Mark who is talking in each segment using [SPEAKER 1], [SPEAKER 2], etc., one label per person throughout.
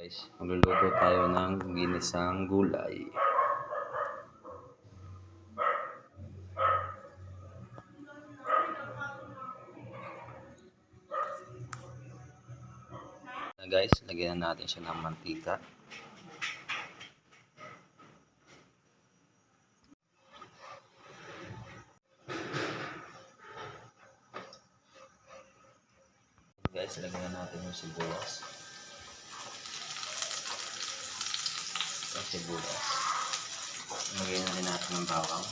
[SPEAKER 1] Guys, magluluto tayo ng ginisang gulay. Guys, lagyan na natin siya ng mantika. Guys, lagyan na natin yung sibuyas. Sibuyas. Lagyan na rin natin ng bawang.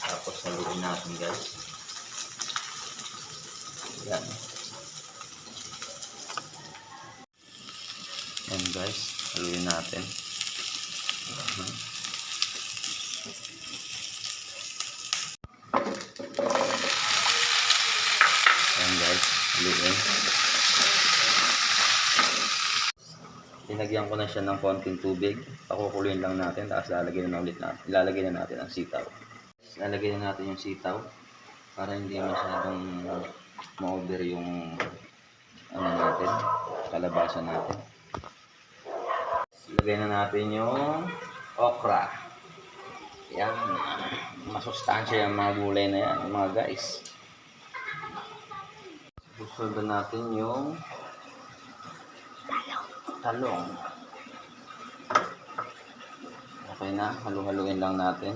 [SPEAKER 1] Tapos haluin natin, guys. Yan. Yan, guys. Haluin natin. Yan, guys. Haluin. Linagyan ko na siya ng konting tubig. Pakukuluin lang natin. Tapos lalagyan na natin ang sitaw. Lalagyan na natin yung sitaw para hindi masyadong ma-over yung natin, kalabasa natin. Lagyan na natin yung okra. Yan. Masustansya yung mga gulay na yan, mga guys. Susundan natin yung talong. Okay na, halu-haluin lang natin.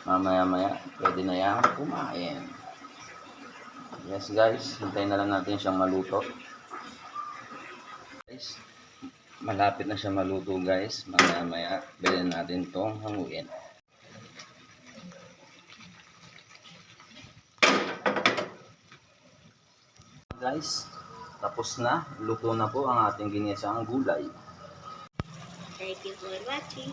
[SPEAKER 1] Mamaya-maya, pwede na yan kumain. Yes guys, hintayin na lang natin siyang maluto. Guys, malapit na siya maluto guys. Mamaya-maya, pwede na natin itong hanguin. Guys, tapos na. Luto na po ang ating ginisang gulay.
[SPEAKER 2] Thank you for watching.